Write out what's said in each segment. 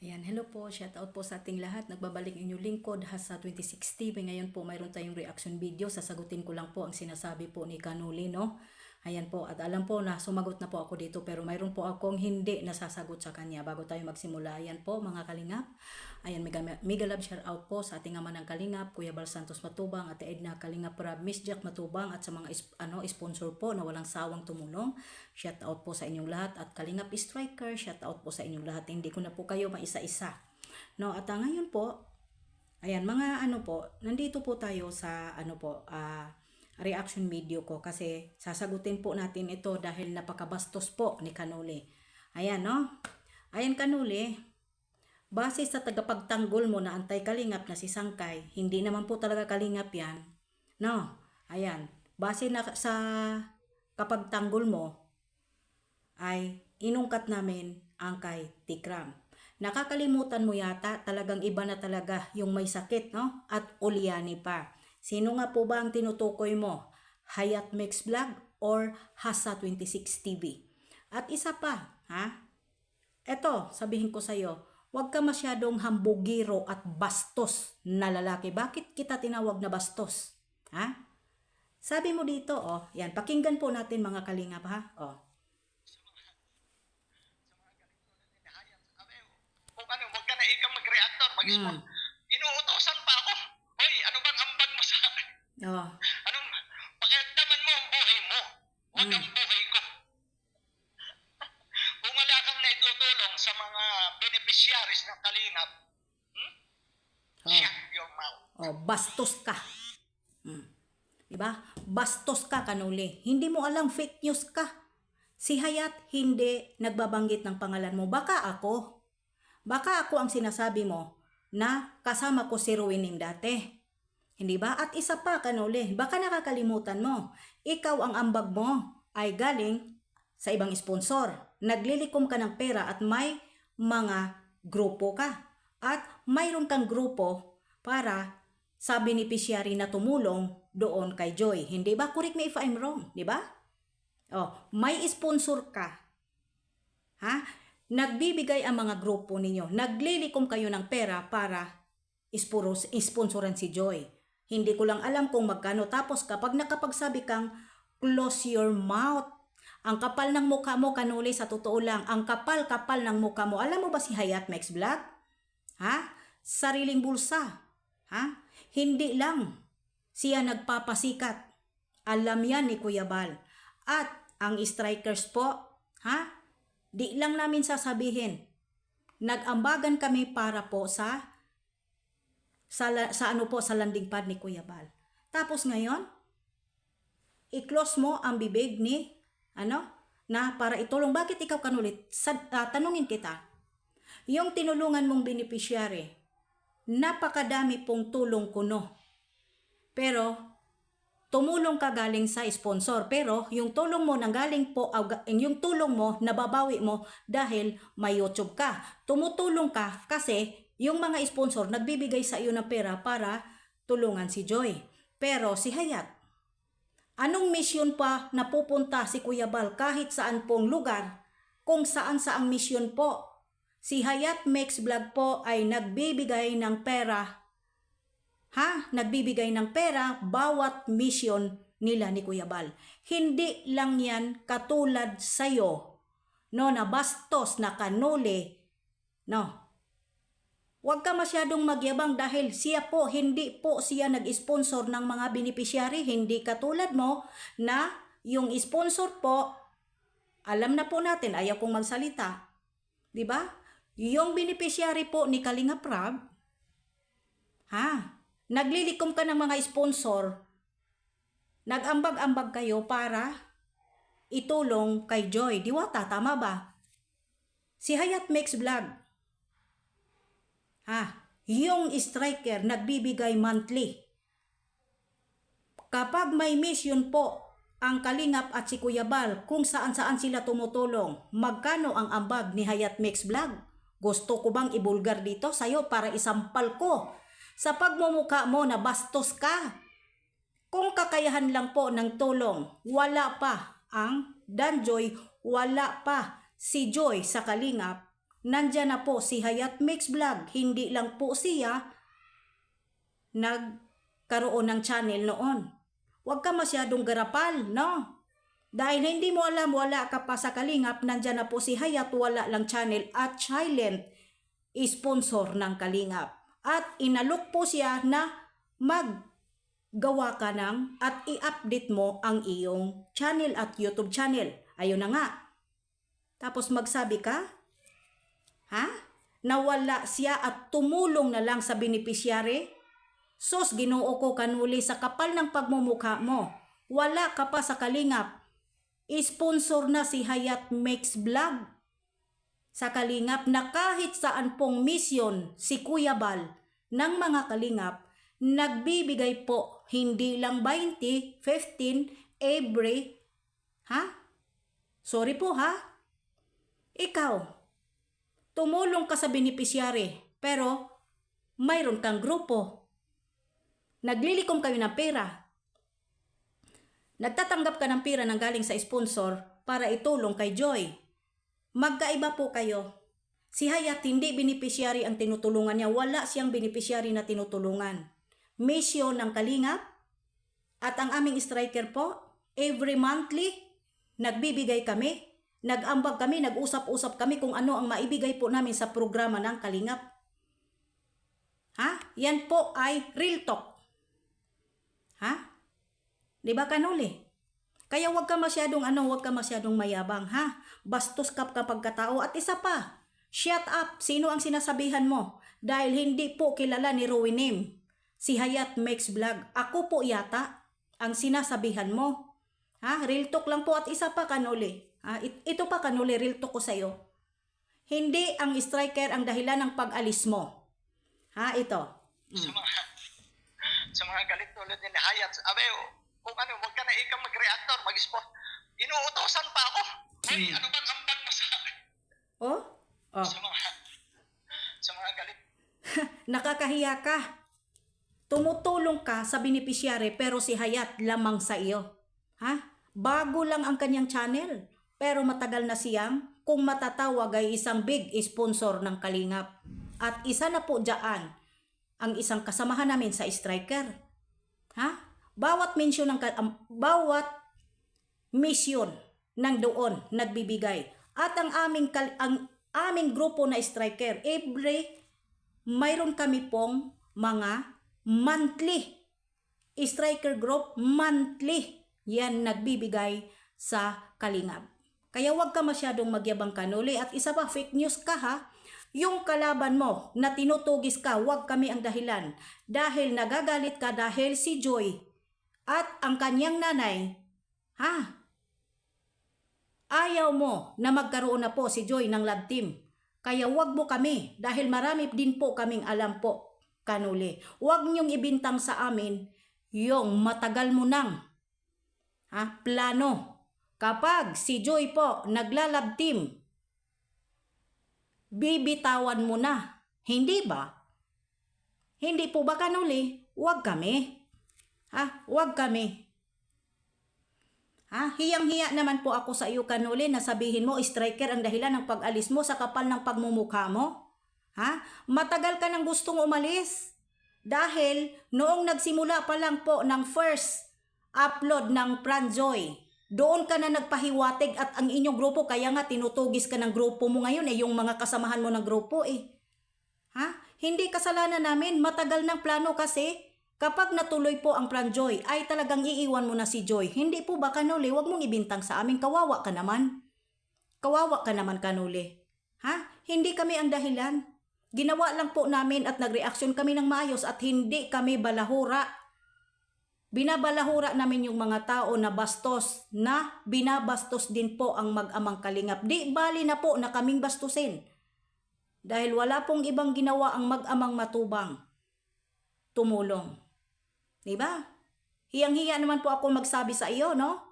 Ayan, hello po, shout out po sa ating lahat. Nagbabalik inyong lingkod Hasa 2060. Ngayon po mayroon tayong reaction video. Sasagutin ko lang po ang sinasabi po ni Kanuli, no? Ayan po, at alam po na sumagot na po ako dito pero mayroon po akong hindi nasasagot sa kanya bago tayo magsimula. Ayan po mga kalingap. Ayan, mega love shout out po sa ating ama ng kalingap, Kuya Bal Santos Matubang, Ate Edna Kalingap Rab, Miss Jack Matubang at sa mga sponsor po na walang sawang tumulong. Shout out po sa inyong lahat at Kalingap Striker, shout out po sa inyong lahat. Hindi ko na po kayo maisa-isa. No, at ngayon po, ayan mga nandito po tayo sa reaction video ko kasi sasagutin po natin ito dahil napakabastos po ni Kanuli. Ayan, no? Ayan, Kanuli, base sa tagapagtanggol mo na antay-kalingap na si Sangkay, hindi naman po talaga kalingap yan. No? Ayan, base na sa kapagtanggol mo, ay inungkat namin ang kay Tikram. Nakakalimutan mo yata, talagang iba na talaga yung may sakit, no? At ulyani pa. Sino nga po ba ang tinutukoy mo? Hayat Mix Vlog or Hasa 26 TV? At isa pa, ha? Eto, sabihin ko sa'yo, huwag ka masyadong hambugiro at bastos na lalaki. Bakit kita tinawag na bastos? Ha? Sabi mo dito, yan, pakinggan po natin mga kalingap, ha? Kung ano, wag ka na ikaw mag-reactor, inuutosan pa ako. Hoy, ano bang ambag mo sa akin? Anong, pakiramdaman mo ang buhay mo. Wag ang buhay ko. Kung wala kang naitutulong sa mga beneficiaries ng Kalingap, shut your mouth. Bastos ka. Diba? Bastos ka, Kanuli. Hindi mo alam, fake news ka. Si Hayat hindi nagbabanggit ng pangalan mo. Baka ako ang sinasabi mo na kasama ko si Ruining dati. Hindi ba? At isa pa, Kanuli, baka nakakalimutan mo. Ikaw ang ambag mo ay galing sa ibang sponsor. Naglilikom ka ng pera at may mga grupo ka. At mayroon kang grupo para sa beneficiary na tumulong doon kay Joy. Hindi ba? Correct me if I'm wrong. Di ba? May sponsor ka. Ha? Nagbibigay ang mga grupo ninyo. Naglilikom kayo ng pera para sponsoran si Joy. Hindi ko lang alam kung magkano. Tapos kapag nakapagsabi kang close your mouth, ang kapal ng mukha mo, Kanuli, sa totoo lang, ang kapal-kapal ng mukha mo. Alam mo ba si Hayat Mix Vlog? Ha? Sariling bulsa. Ha? Hindi lang siya nagpapasikat. Alam yan ni Kuya Bal. At ang strikers po, ha? Di lang namin sasabihin. Nag-ambagan kami para po sa landing pad ni Kuya Bal. Tapos ngayon, i-close mo ang bibig ni na para itulong. Bakit ikaw, Kanulit? Tanungin kita. Yung tinulungan mong beneficiary, napakadami pong tulong kuno. Pero tumulong ka galing sa sponsor, pero yung tulong mo yung tulong mo nababawi mo dahil may YouTube ka. Tumutulong ka kasi yung mga sponsor nagbibigay sa iyo ng pera para tulungan si Joy. Pero si Hayat, anong mission pa napupunta si Kuya Bal kahit saan pong lugar, kung saan mission po? Si Hayat Mix Vlog po ay nagbibigay ng pera. Nagbibigay ng pera bawat mission nila ni Kuya Bal. Hindi lang yan katulad sa'yo, na bastos, na Kanuli. Huwag ka masyadong magyabang dahil hindi po siya nag-sponsor ng mga beneficiary. Hindi katulad mo na yung sponsor po, alam na po natin, ayaw kong magsalita. Diba? Yung beneficiary po ni Kalingap Rab, naglilikom ka ng mga sponsor, nag-ambag-ambag kayo para itulong kay Joy. Diwata, tama ba? Si Hayat Mix Vlog, yung striker nagbibigay monthly. Kapag may mission po ang Kalingap at si Kuya Bal, kung saan-saan sila tumutulong, magkano ang ambag ni Hayat Mix Vlog? Gusto ko bang ibulgar dito sa'yo para isampal ko? Sa pagmumukha mo na bastos ka. Kung kakayahan lang po ng tulong, wala pa ang Danjoy, wala pa si Joy sa Kalingap, nandyan na po si Hayat Mix Vlog. Hindi lang po siya nagkaroon ng channel noon. Huwag ka masyadong garapal, no? Dahil hindi mo alam, wala ka pa sa Kalingap, nandyan na po si Hayat, wala lang channel at silent sponsor ng Kalingap. At inalok po siya na maggawa ka ng at i-update mo ang iyong channel at YouTube channel. Ayun na nga. Tapos magsabi ka, ha? Nawala siya at tumulong na lang sa beneficiary? Sos, Ginoo ko Kanuli, sa kapal ng pagmumukha mo, wala ka pa sa Kalingap. Sponsor na si Hayat Mix Vlog sa Kalingap na kahit saan pong misyon si Kuya Bal ng mga Kalingap, nagbibigay po hindi lang 20, 15 every, ha? Sorry po ha? Ikaw, tumulong ka sa beneficiary pero mayroon kang grupo. Naglilikom kayo ng pera. Nagtatanggap ka ng pera ng galing sa sponsor para itulong kay Joy. Magkaiba po kayo. Si Hayat hindi beneficiary ang tinutulungan niya. Wala siyang beneficiary na tinutulungan. Mission ng Kalingap at ang aming striker po, every monthly, nagbibigay kami, nag-ambag kami, nag-usap-usap kami kung ano ang maibigay po namin sa programa ng Kalingap. Ha? Yan po ay real talk. Ha? Diba Kanuli? Kaya huwag ka masyadong huwag ka masyadong mayabang, ha? Bastos ka kapag katao. At isa pa, shut up. Sino ang sinasabihan mo? Dahil hindi po kilala ni Rowinim, si Hayat Mix Vlog. Ako po yata ang sinasabihan mo. Ha? Real talk lang po. At isa pa Kanuli. Ha? Ito pa Kanuli, real talk ko sa iyo. Hindi ang striker ang dahilan ng pag-alis mo. Ha? Ito. Sa mga galit tulad ni Hayat, abe, kung ano, huwag ka na ikaw mag-reactor, mag-spot. Inuutosan pa ako. Hoy, ano bang ambag mo sa akin? Oh? Oh. Sa mga galit. Nakakahiya ka. Tumutulong ka sa beneficiary pero si Hayat lamang sa iyo. Ha? Bago lang ang kanyang channel. Pero matagal na siyang, kung matatawag ay isang big sponsor ng Kalingap. At isa na po dyan ang isang kasamahan namin sa striker. Ha? Bawat bawat mission ng doon nagbibigay. At ang aming grupo na striker, mayroon kami pong mga monthly striker group, monthly yan nagbibigay sa Kalingap. Kaya huwag ka masyadong magyabang Kanuli. At isa pa, fake news ka ha. Yung kalaban mo na tinutugis ka, huwag kami ang dahilan. Dahil nagagalit ka dahil si Joy at ang kanyang nanay, ha? Ayaw mo na magkaroon na po si Joy ng love team. Kaya huwag mo kami dahil marami din po kaming alam po, Kanuli. Huwag niyong ibintang sa amin yung matagal mo nang plano. Kapag si Joy po nagla-love team, bibitawan mo na. Hindi ba? Hindi po ba Kanuli? Huwag kami. Huwag kami. Hiyang-hiya naman po ako sa iyo Kanuli na sabihin mo striker ang dahilan ng pag-alis mo sa kapal ng pagmumukha mo. Matagal ka nang gustong umalis. Dahil noong nagsimula pa lang po ng first upload ng Pranjoy, doon ka na nagpahiwatig at ang inyong grupo, kaya nga tinutugis ka ng grupo mo ngayon yung mga kasamahan mo ng grupo Hindi kasalanan namin, matagal ng plano kasi. Kapag natuloy po ang Pranjoy, ay talagang iiwan mo na si Joy. Hindi po ba Kanuli? Huwag mong ibintang sa amin. Kawawa ka naman. Kawawa ka naman Kanuli. Hindi kami ang dahilan. Ginawa lang po namin at nagreaksyon kami ng maayos at hindi kami balahura. Binabalahura namin yung mga tao na bastos, na binabastos din po ang mag-amang Kalingap. Di bali na po na kaming bastusin. Dahil wala pong ibang ginawa ang mag-amang matubang. Tumulong. Diba? Hiyang-hiya naman po ako magsabi sa iyo, no?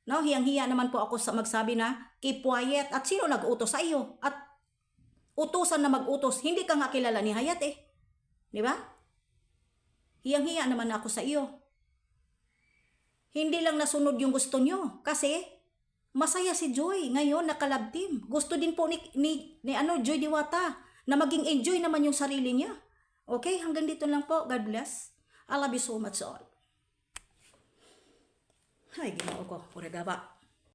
Hiyang-hiya naman po ako magsabi na keep quiet. At sino nag-utos sa iyo? At utusan na mag-utos. Hindi ka nga kilala ni Hayat Diba? Hiyang-hiya naman ako sa iyo. Hindi lang nasunod yung gusto nyo. Kasi masaya si Joy ngayon, naka-love team. Gusto din po ni Joy Diwata na maging enjoy naman yung sarili niya. Okay, hanggang dito lang po. God bless. I love you so much all. Ay, ginoo ko. Pura gaba.